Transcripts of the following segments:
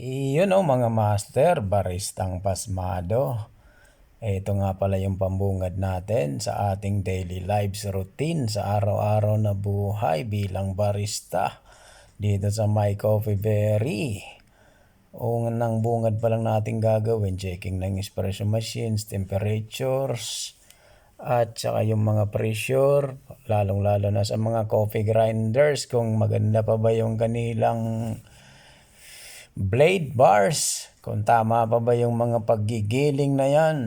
Iyon mga master, baristang pasmado. Ito nga pala yung pambungad natin sa ating daily lives routine sa araw-araw na buhay bilang barista dito sa My Coffee Berry. Unang bungad pa lang natin gagawin, checking ng espresso machines, temperatures, at saka yung mga pressure, lalong-lalo na sa mga coffee grinders kung maganda pa ba yung kanilang blade bars, kung tama pa ba yung mga paggigiling na yan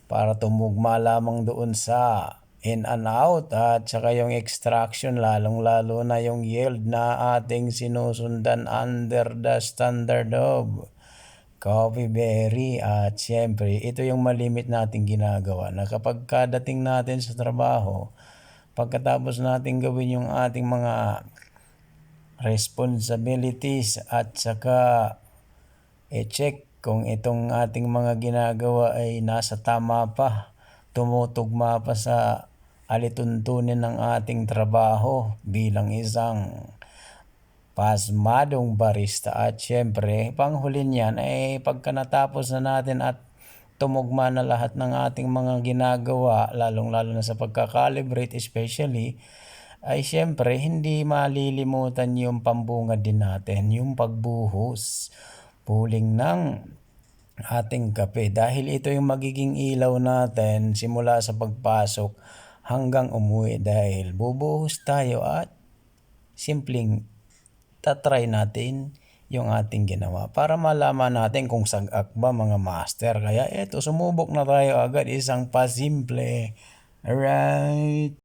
para tumugma lamang doon sa in and out at saka yung extraction, lalong-lalo na yung yield na ating sinusundan under the standard of Coffee Berry. At syempre, ito yung malimit nating ginagawa na kapag kadating natin sa trabaho, pagkatapos natin gawin yung ating mga responsibilities at saka check kung itong ating mga ginagawa ay nasa tama pa, tumutugma pa sa alituntunin ng ating trabaho bilang isang pasmadong barista. At syempre, panghuli niyan ay pagka natapos na natin at tumugma na lahat ng ating mga ginagawa, lalong-lalo na sa pagkakalibrate especially, ay syempre hindi malilimutan yung pambungad din natin, yung pagbuhos, puling ng ating kape. Dahil ito yung magiging ilaw natin simula sa pagpasok hanggang umuwi, dahil bubuhos tayo at simpleng tatry natin yung ating ginawa para malaman natin kung sagak ba mga master. Kaya eto, sumubok na tayo agad, isang pasimple. Alright.